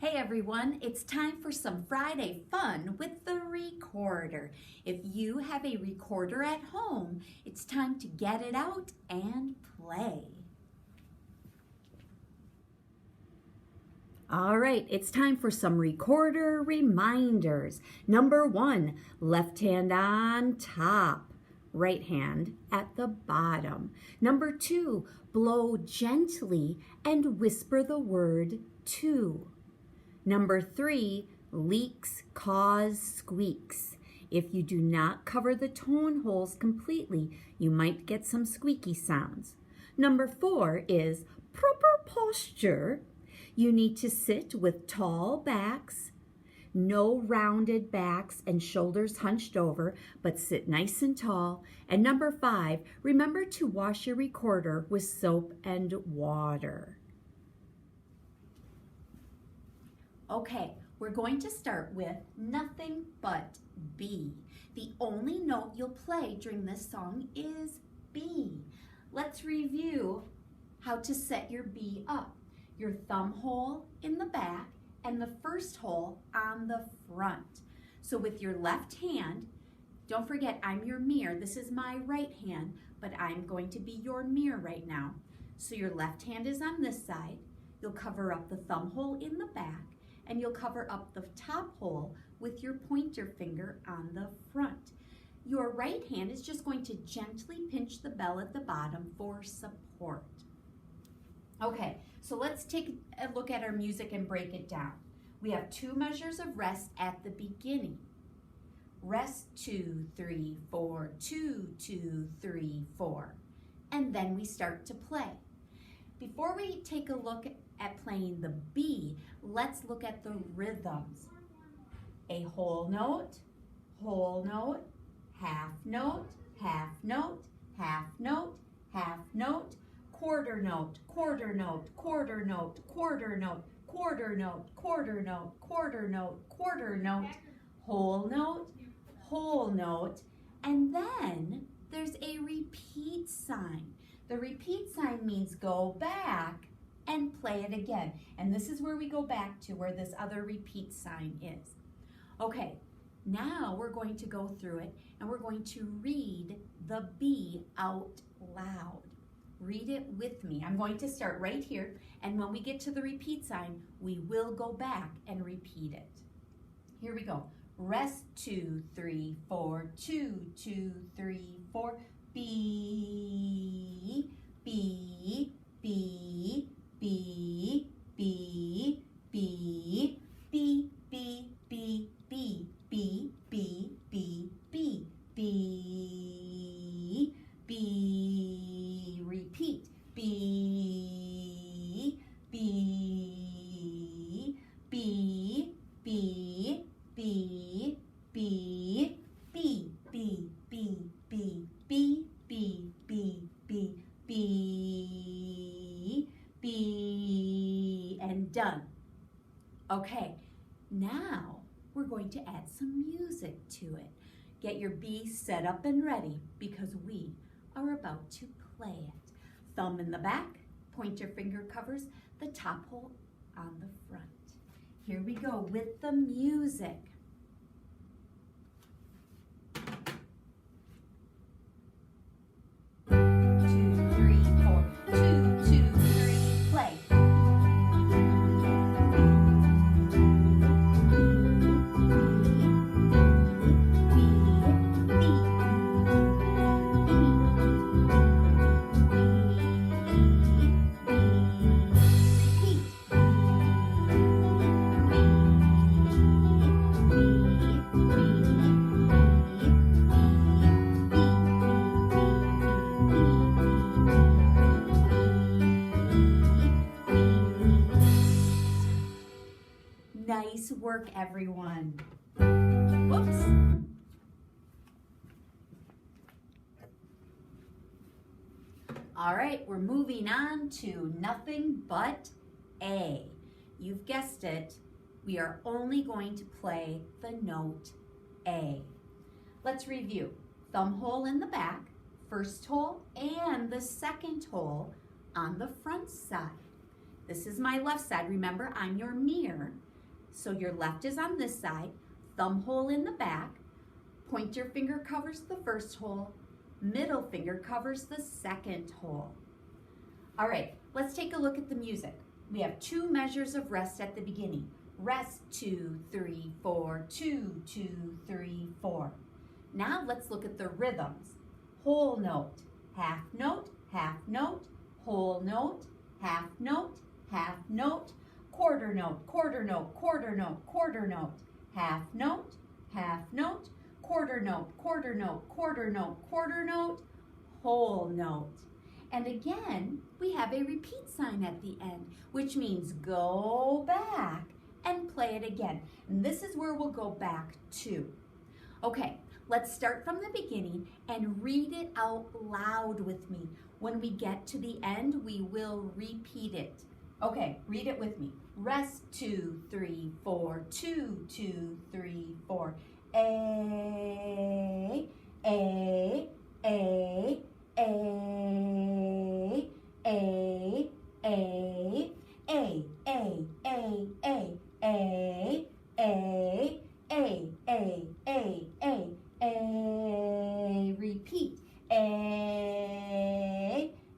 Hey everyone, it's time for some Friday fun with the recorder. If you have a recorder at home, it's time to get it out and play. All right, it's time for some recorder reminders. Number 1, left hand on top, right hand at the bottom. Number 2, blow gently and whisper the word to. Number 3, leaks cause squeaks. If you do not cover the tone holes completely, you might get some squeaky sounds. Number 4 is proper posture. You need to sit with tall backs, no rounded backs and shoulders hunched over, but sit nice and tall. And number 5, remember to wash your recorder with soap and water. Okay, we're going to start with Nothing But B. The only note you'll play during this song is B. Let's review how to set your B up. Your thumb hole in the back and the first hole on the front. So with your left hand, don't forget I'm your mirror. This is my right hand, but I'm going to be your mirror right now. So your left hand is on this side. You'll cover up the thumb hole in the back, and you'll cover up the top hole with your pointer finger on the front. Your right hand is just going to gently pinch the bell at the bottom for support. Okay, so let's take a look at our music and break it down. We have 2 measures of rest at the beginning. Rest 2, 3, 4, 2, 2, 3, 4. And then we start to play. Before we take a look at playing the B, let's look at the rhythms. A whole note, half note, half note, half note, half note, quarter note, quarter note, quarter note, quarter note, quarter note, quarter note, quarter note, quarter note, whole note, and then there's a repeat sign. The repeat sign means go back and play it again. And this is where we go back to where this other repeat sign is. Okay, now we're going to go through it and we're going to read the B out loud. Read it with me. I'm going to start right here, and when we get to the repeat sign, we will go back and repeat it. Here we go. Rest 2, 3, 4, 2, 2, 3, 4. B, B, B, B, B, B, B, B, B, B, B, B, B, B, B, B, repeat. B, B, B, B, B, B, B, B, B, B, B, B, B, B, B, B, and done. Okay, now we're going to add some music to it. Get your B set up and ready because we are about to play it. Thumb in the back, pointer finger covers the top hole on the front. Here we go with the music. 2, 3, 4, 2, 2, 3, play. Nice work, everyone. Whoops. All right, we're moving on to Nothing But A. You've guessed it, we are only going to play the note A. Let's review. Thumb hole in the back, first hole, and the second hole on the front side. This is my left side. Remember, I'm your mirror. So your left is on this side, thumb hole in the back, pointer finger covers the first hole, middle finger covers the second hole. All right, let's take a look at the music. We have 2 measures of rest at the beginning. Rest, 2, 3, 4, 2, 2, 3, 4. Now let's look at the rhythms. Whole note, half note, half note, whole note, half note, half note, quarter note, quarter note, quarter note, quarter note, half note, quarter note, quarter note, quarter note, quarter note, whole note. And again, we have a repeat sign at the end, which means go back and play it again. And this is where we'll go back to. Okay, let's start from the beginning and read it out loud with me. When we get to the end, we will repeat it. Okay, read it with me. Rest, 2, 3, 4, 2, 2, 3, 4. A, A, A, A, A, A, A, A, A, A, A, A, A, A, repeat. A,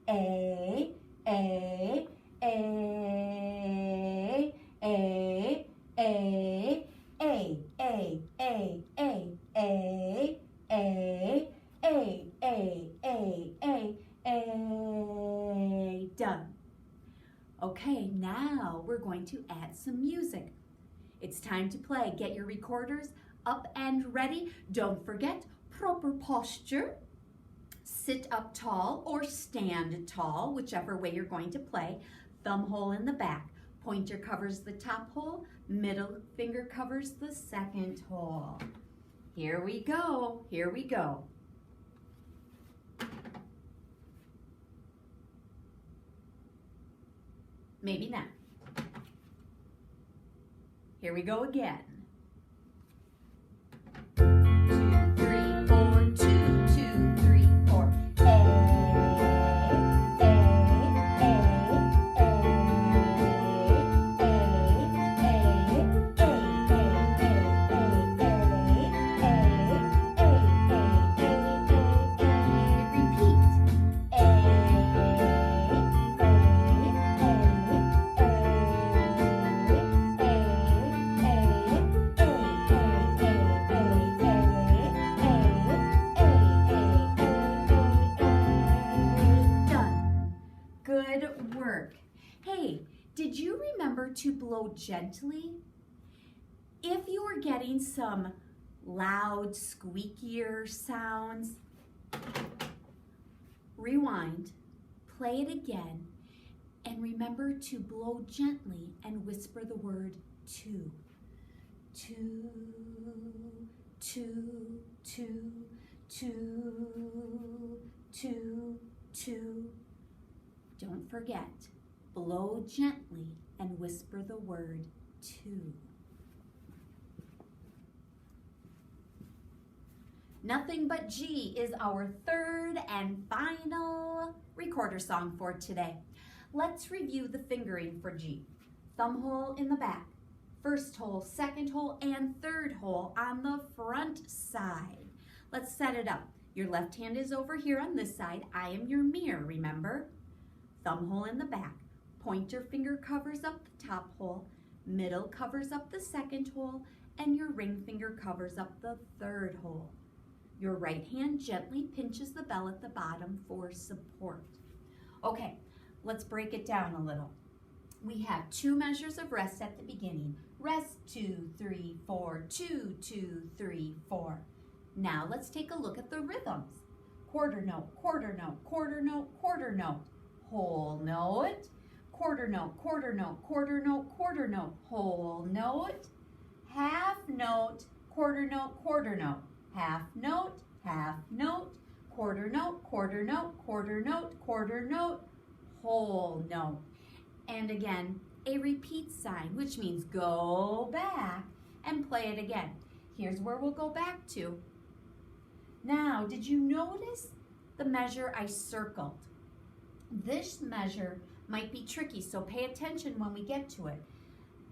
A, A, A, A, A, A, A, A, A, A, A. Done. Okay, now we're going to add some music. It's time to play. Get your recorders up and ready. Don't forget proper posture. Sit up tall or stand tall, whichever way you're going to play. Thumb hole in the back. Pointer covers the top hole. Middle finger covers the second hole. Here we go. Here we go. Maybe not. Here we go again. 2, 3, 4, 2, 2, 3, 4. Good work. Hey, did you remember to blow gently? If you were getting some loud, squeakier sounds, rewind, play it again, and remember to blow gently and whisper the word two. 2, 2, 2, 2, 2, 2. Don't forget, blow gently and whisper the word two. Nothing But G is our third and final recorder song for today. Let's review the fingering for G. Thumb hole in the back, first hole, second hole, and third hole on the front side. Let's set it up. Your left hand is over here on this side. I am your mirror, remember? Thumb hole in the back, pointer finger covers up the top hole, middle covers up the second hole, and your ring finger covers up the third hole. Your right hand gently pinches the bell at the bottom for support. Okay, let's break it down a little. We have 2 measures of rest at the beginning. Rest, 2, 3, 4, 2, 2, 3, 4. Now let's take a look at the rhythms. Quarter note, quarter note, quarter note, quarter note. Whole note, quarter note, quarter note, quarter note, quarter note, whole note, half note, quarter note, quarter note, half note, quarter note, quarter note, quarter note, quarter note, whole note. And again, a repeat sign, which means go back and play it again. Here's where we'll go back to. Now, did you notice the measure I circled? This measure might be tricky, so pay attention when we get to it.